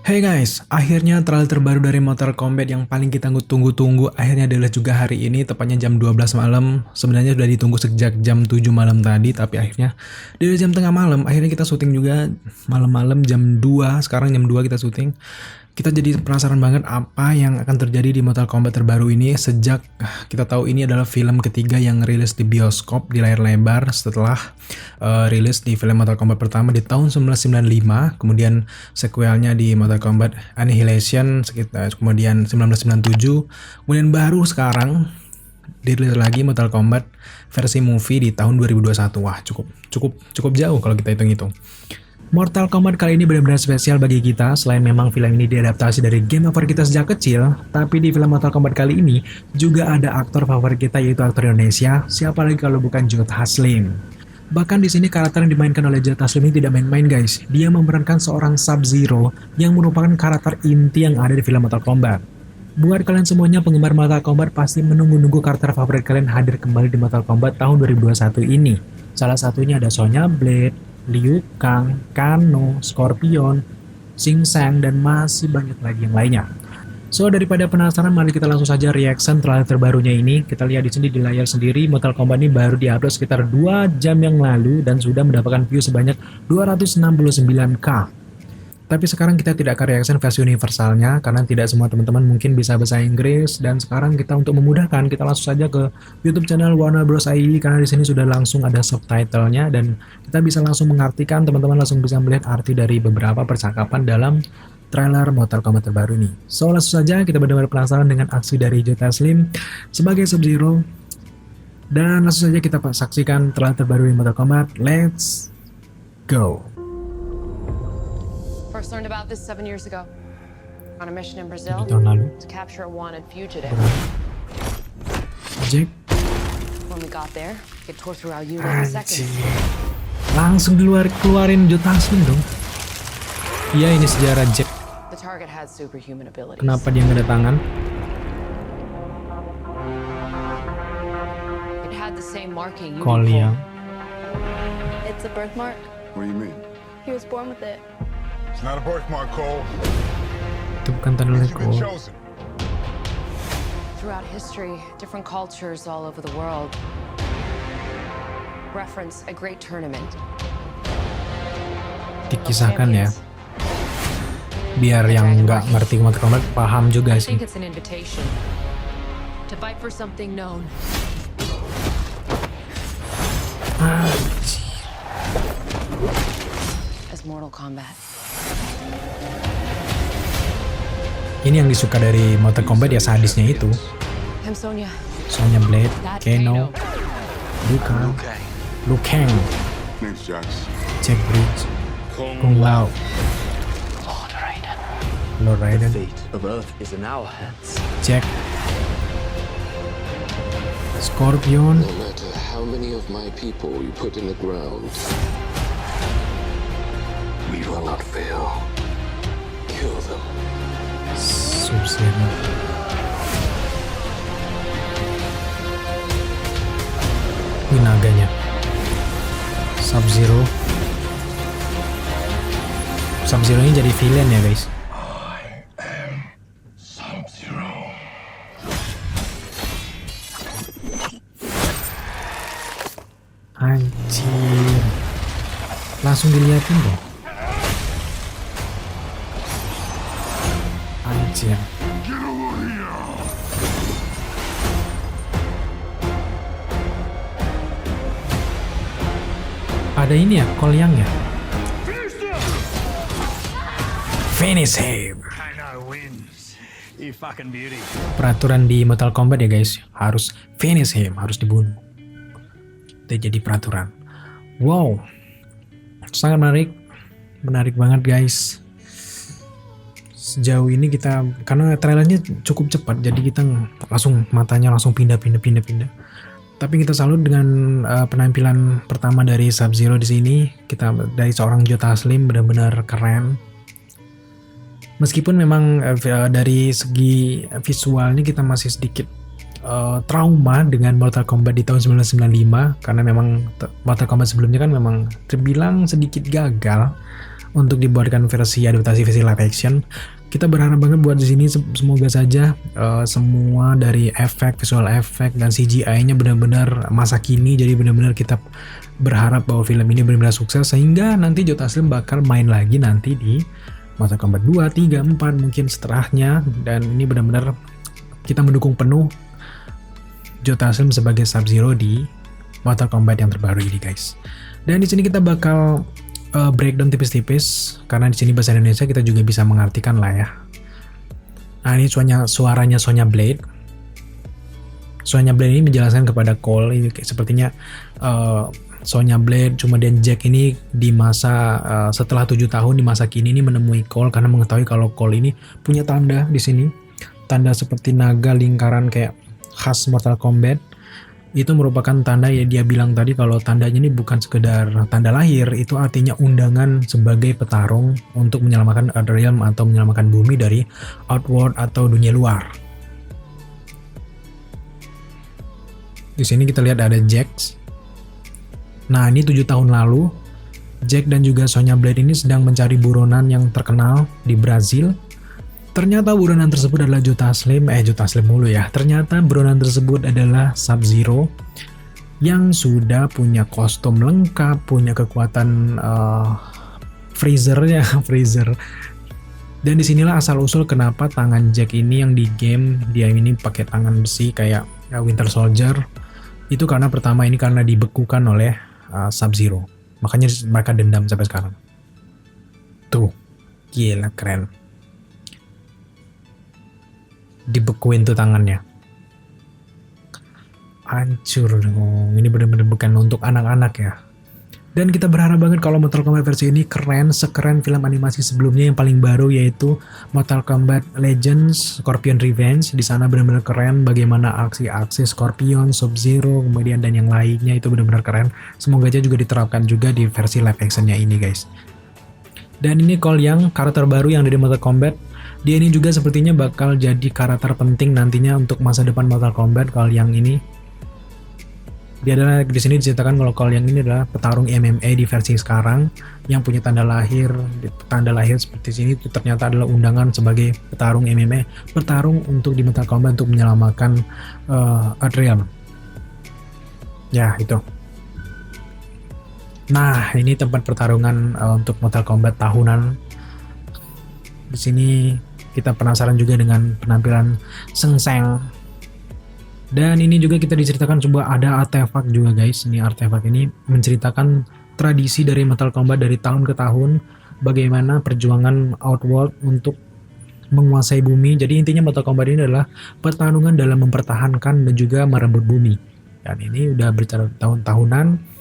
Hey guys, akhirnya trailer terbaru dari Mortal Kombat yang paling kita tunggu-tunggu akhirnya adalah juga hari ini, tepatnya jam 12 malam. Sebenarnya sudah ditunggu sejak jam 7 malam tadi, tapi akhirnya dari jam tengah malam, akhirnya kita syuting juga malam-malam jam 2. Sekarang jam 2 kita syuting. Kita jadi penasaran banget apa yang akan terjadi di Mortal Kombat terbaru ini sejak kita tahu ini adalah film ketiga yang rilis di bioskop di layar lebar setelah rilis di film Mortal Kombat pertama di tahun 1995, kemudian sequelnya di Mortal Kombat Annihilation sekitar kemudian 1997, kemudian baru sekarang dirilis lagi Mortal Kombat versi movie di tahun 2021. Wah, cukup jauh kalau kita hitung-hitung. Mortal Kombat kali ini benar-benar spesial bagi kita. Selain memang film ini diadaptasi dari game favorit kita sejak kecil, tapi di film Mortal Kombat kali ini juga ada aktor favorit kita, yaitu aktor Indonesia. Siapa lagi kalau bukan Joe Taslim. Bahkan di sini karakter yang dimainkan oleh Joe Taslim ini tidak main-main guys. Dia memerankan seorang Sub-Zero yang merupakan karakter inti yang ada di film Mortal Kombat. Buat kalian semuanya penggemar Mortal Kombat pasti menunggu-nunggu karakter favorit kalian hadir kembali di Mortal Kombat tahun 2021 ini. Salah satunya ada Sonya Blade, Liu Kang, Kano, Scorpion, Sing Sang, dan masih banyak lagi yang lainnya. So, daripada penasaran, mari kita langsung saja reaction trailer terbarunya ini. Kita lihat di sini di layar sendiri, Mortal Kombat ini baru diupload sekitar 2 jam yang lalu dan sudah mendapatkan view sebanyak 269k. Tapi sekarang kita tidak akan reaction versi universalnya karena tidak semua teman-teman mungkin bisa bahasa Inggris, dan sekarang kita untuk memudahkan kita langsung saja ke YouTube channel Warner Bros ID karena di sini sudah langsung ada subtitlenya dan kita bisa langsung mengartikan, teman-teman langsung bisa melihat arti dari beberapa percakapan dalam trailer Mortal Kombat terbaru ini. So, langsung saja kita benar-benar penasaran dengan aksi dari Joe Taslim sebagai Sub-Zero, dan langsung saja kita saksikan trailer terbaru di Mortal Kombat. Let's go. First learned about this 7 years ago on a mission in Brazil 7 tahun lalu. to capture a wanted fugitive. Jack. When we got there, it tore through our unit in seconds. Langsung keluarin Joe Taslim dong. Iya, ini sejarah Jack. The target had superhuman abilities. Kenapa dia nggak ada tangan? It had the same marking you Koliang. It's a birthmark. What do you mean? He was born with it. It's not a birthmark, Cole. Itu bukan tanda You've been Cole. chosen. Throughout history, different cultures all over the world reference a great tournament. Dikisahkan ya, biar yang nggak ngerti Mortal Kombat paham juga I sih. think it's an invitation to fight for something known. As Mortal Kombat. Ini yang disuka dari Mortal Kombat ya, sadisnya itu. I'm Sonya. Sonya Blade, That's Kano, Liu Kang, Liu Kang, Name's Jax. Jack Bridge, Kung Lao, Lord Raiden, Fate of Earth is in our hands. Jack, Scorpion, No matter how many of my people you put in the ground, we will not fail. Kill them. Sub-Zero. Ini naganya. Sub-Zero. Sub-Zero ini jadi villain ya guys. Sub-Zero. Anjir. Langsung dilihatin dong. Anjir. Get over here. Ada ini ya, Koliang ya. Finish him. Kano wins. You fucking beauty. Peraturan di Mortal Kombat ya guys, harus finish him, harus dibunuh. Itu jadi peraturan. Wow, sangat menarik banget guys. Sejauh ini kita, karena trailernya cukup cepat, jadi kita langsung matanya langsung pindah. Tapi kita salut dengan penampilan pertama dari Sub-Zero di sini. Kita dari seorang Joe Taslim benar-benar keren. Meskipun memang dari segi visualnya kita masih sedikit trauma dengan Mortal Kombat di tahun 1995, karena memang Mortal Kombat sebelumnya kan memang terbilang sedikit gagal untuk dibuatkan versi adaptasi versi live action. Kita berharap banget buat di sini semoga saja semua dari efek, visual efek dan CGI-nya benar-benar masa kini. Jadi benar-benar kita berharap bahwa film ini benar-benar sukses sehingga nanti Joe Taslim bakal main lagi nanti di Mortal Kombat 2, 3, 4 mungkin setelahnya, dan ini benar-benar kita mendukung penuh Joe Taslim sebagai Sub-Zero di Mortal Kombat yang terbaru ini guys. Dan di sini kita bakal breakdown tipis-tipis karena di sini bahasa Indonesia kita juga bisa mengartikan lah ya. Nah ini suaranya Sonya Blade. Sonya Blade ini menjelaskan kepada Cole ini sepertinya Sonya Blade cuma dan Jack ini di masa setelah 7 tahun di masa kini ini menemui Cole karena mengetahui kalau Cole ini punya tanda di sini, tanda seperti naga lingkaran kayak khas Mortal Kombat. Itu merupakan tanda ya dia bilang tadi kalau tandanya ini bukan sekedar tanda lahir, itu artinya undangan sebagai petarung untuk menyelamatkan Earthrealm atau menyelamatkan bumi dari Outworld atau dunia luar. Di sini kita lihat ada Jax. Nah ini 7 tahun lalu Jack dan juga Sonya Blade ini sedang mencari buronan yang terkenal di Brazil. Ternyata buronan tersebut adalah Joe Taslim mulu ya. Ternyata buronan tersebut adalah Sub-Zero yang sudah punya kostum lengkap, punya kekuatan freezernya, freezer. Dan disinilah asal-usul kenapa tangan Jack ini yang di game dia ini pakai tangan besi kayak Winter Soldier. Itu karena pertama ini karena dibekukan oleh Sub-Zero. Makanya mereka dendam sampai sekarang. Tuh, gila keren. Dibekuin tuh tangannya. Hancur dong. Ini benar-benar bukan untuk anak-anak ya. Dan kita berharap banget kalau Mortal Kombat versi ini keren, sekeren film animasi sebelumnya yang paling baru yaitu Mortal Kombat Legends Scorpion Revenge. Di sana benar-benar keren bagaimana aksi-aksi Scorpion, Sub-Zero, kemudian dan yang lainnya itu benar-benar keren. Semoga aja juga diterapkan juga di versi live actionnya ini guys. Dan ini Cole Young, karakter baru yang ada di Mortal Kombat. Dia ini juga sepertinya bakal jadi karakter penting nantinya untuk masa depan Mortal Kombat. Cole Young ini, dia adalah di sini diceritakan kalau Cole Young ini adalah petarung MMA di versi sekarang yang punya tanda lahir. Tanda lahir seperti sini itu ternyata adalah undangan sebagai petarung MMA, bertarung untuk di Mortal Kombat untuk menyelamatkan Earthrealm. Ya itu. Nah ini tempat pertarungan untuk Mortal Kombat tahunan. Di sini kita penasaran juga dengan penampilan Shang Tsung. Dan ini juga kita diceritakan coba ada artefak juga guys. Ini artefak ini menceritakan tradisi dari Mortal Kombat dari tahun ke tahun. Bagaimana perjuangan Outworld untuk menguasai bumi. Jadi intinya Mortal Kombat ini adalah pertarungan dalam mempertahankan dan juga merebut bumi. Dan ini udah berbicara tahun-tahunan.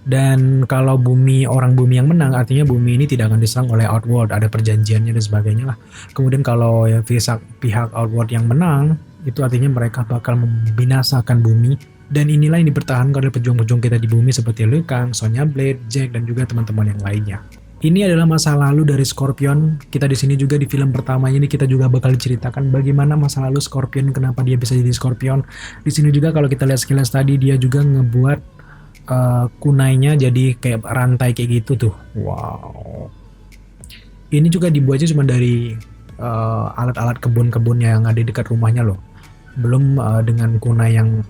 Dan kalau orang bumi yang menang, artinya bumi ini tidak akan diserang oleh Outworld, ada perjanjiannya dan sebagainya lah. Kemudian kalau ya pihak Outworld yang menang, itu artinya mereka bakal membinasakan bumi. Dan inilah yang dipertahankan oleh pejuang-pejuang kita di bumi seperti Liu Kang, Sonya Blade, Jack dan juga teman-teman yang lainnya. Ini adalah masa lalu dari Scorpion. Kita di sini juga di film pertamanya ini kita juga bakal diceritakan bagaimana masa lalu Scorpion, kenapa dia bisa jadi Scorpion. Di sini juga kalau kita lihat sekilas tadi dia juga ngebuat kunainya jadi kayak rantai kayak gitu tuh. Wow. Ini juga dibuatnya cuma dari alat-alat kebun-kebun yang ada di dekat rumahnya loh. Belum dengan kunai yang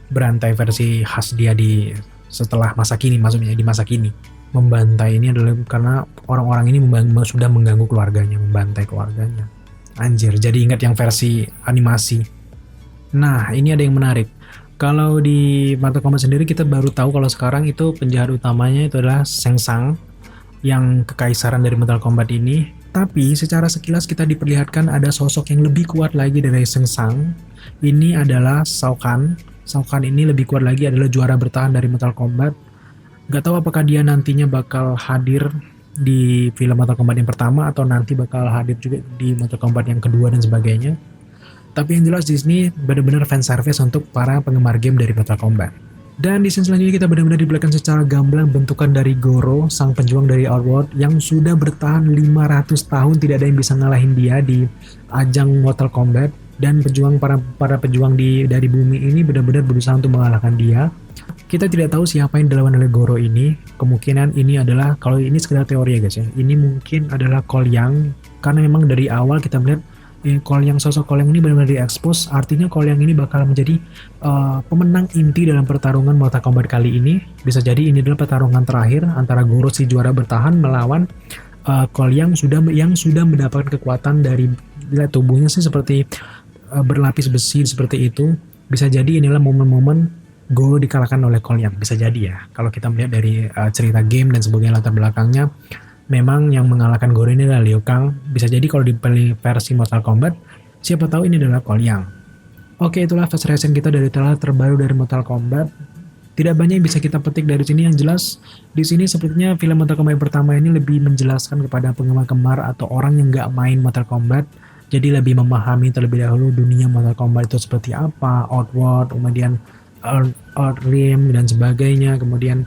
berantai versi khas dia di setelah masa kini, maksudnya di masa kini. Membantai ini adalah karena orang-orang ini sudah mengganggu keluarganya, membantai keluarganya. Anjir, jadi ingat yang versi animasi. Nah, ini ada yang menarik. Kalau di Mortal Kombat sendiri kita baru tahu kalau sekarang itu penjahat utamanya itu adalah Shang Tsung yang kekaisaran dari Mortal Kombat ini. Tapi secara sekilas kita diperlihatkan ada sosok yang lebih kuat lagi dari Shang Tsung. Ini adalah Shao Kahn. Shao Kahn ini lebih kuat lagi, adalah juara bertahan dari Mortal Kombat. Gak tahu apakah dia nantinya bakal hadir di film Mortal Kombat yang pertama atau nanti bakal hadir juga di Mortal Kombat yang kedua dan sebagainya. Tapi yang jelas di sini benar-benar fan service untuk para penggemar game dari Mortal Kombat. Dan di scene selanjutnya kita benar-benar diperlihatkan secara gamblang bentukan dari Goro, sang pejuang dari Outworld yang sudah bertahan 500 tahun tidak ada yang bisa ngalahin dia di ajang Mortal Kombat. dan para pejuang dari bumi ini benar-benar berusaha untuk mengalahkan dia. Kita tidak tahu siapa yang dilawan oleh Goro ini. Kemungkinan ini adalah, kalau ini sekedar teori ya guys ya, ini mungkin adalah Cole Young, karena memang dari awal kita melihat sosok Cole Young ini benar-benar diekspos. Artinya Cole Young ini bakal menjadi pemenang inti dalam pertarungan Mortal Kombat kali ini. Bisa jadi ini adalah pertarungan terakhir antara Goro si juara bertahan melawan Cole Young yang sudah mendapatkan kekuatan dari tubuhnya sih seperti berlapis besi seperti itu. Bisa jadi inilah momen-momen Goro dikalahkan oleh Cole Young, bisa jadi ya. Kalau kita melihat dari cerita game dan sebagainya latar belakangnya, memang yang mengalahkan Goro ini adalah Liu Kang. Bisa jadi kalau di versi Mortal Kombat, siapa tahu ini adalah Cole Young. Oke, itulah first reaction kita dari trailer terbaru dari Mortal Kombat. Tidak banyak yang bisa kita petik dari sini, yang jelas di sini sepertinya film Mortal Kombat pertama ini lebih menjelaskan kepada penggemar atau orang yang nggak main Mortal Kombat. Jadi lebih memahami terlebih dahulu dunia Mortal Kombat itu seperti apa, Outworld, kemudian Earthrealm dan sebagainya, kemudian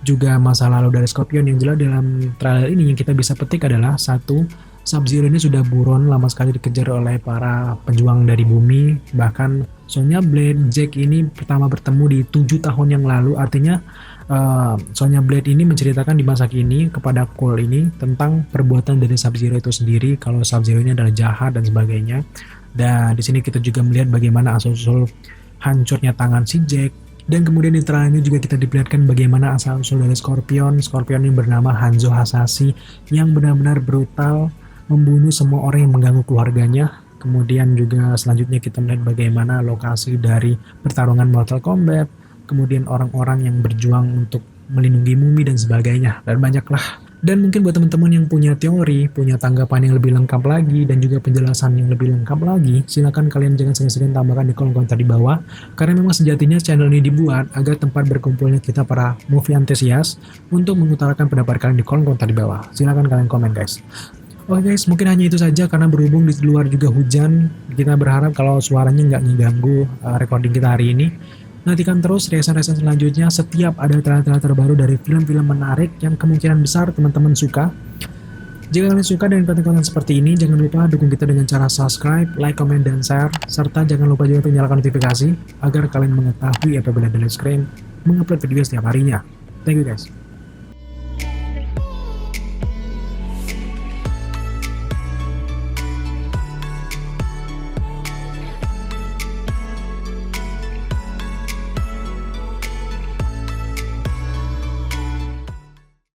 juga masa lalu dari Scorpion. Yang jelas dalam trailer ini yang kita bisa petik adalah satu, Sub-Zero ini sudah buron lama sekali dikejar oleh para pejuang dari bumi. Bahkan Sonya Blade, Jack ini pertama bertemu di 7 tahun yang lalu. Artinya Sonya Blade ini menceritakan di masa kini kepada Cole ini tentang perbuatan dari Sub-Zero itu sendiri, kalau Sub-Zero ini adalah jahat dan sebagainya. Dan di sini kita juga melihat bagaimana asal-usul hancurnya tangan si Jack. Dan kemudian di trailer ini juga kita diperlihatkan bagaimana asal-usul dari Scorpion. Scorpion ini bernama Hanzo Hasashi yang benar-benar brutal, membunuh semua orang yang mengganggu keluarganya. Kemudian juga selanjutnya kita melihat bagaimana lokasi dari pertarungan Mortal Kombat, kemudian orang-orang yang berjuang untuk melindungi mumi dan sebagainya, dan banyaklah. Dan mungkin buat teman-teman yang punya teori, punya tanggapan yang lebih lengkap lagi, dan juga penjelasan yang lebih lengkap lagi, silakan kalian jangan segan-segan tambahkan di kolom komentar di bawah. Karena memang sejatinya channel ini dibuat agar tempat berkumpulnya kita para movie antusias untuk mengutarakan pendapat kalian di kolom komentar di bawah. Silakan kalian komen guys. Oke guys, mungkin hanya itu saja karena berhubung di luar juga hujan. Kita berharap kalau suaranya nggak mengganggu recording kita hari ini. Nantikan terus reaction-reaction selanjutnya setiap ada trailer-trailer terbaru dari film-film menarik yang kemungkinan besar teman-teman suka. Jika kalian suka dengan konten-konten seperti ini, jangan lupa dukung kita dengan cara subscribe, like, comment, dan share. Serta jangan lupa juga untuk nyalakan notifikasi agar kalian mengetahui apabila The Let's Screen mengupload video setiap harinya. Thank you guys.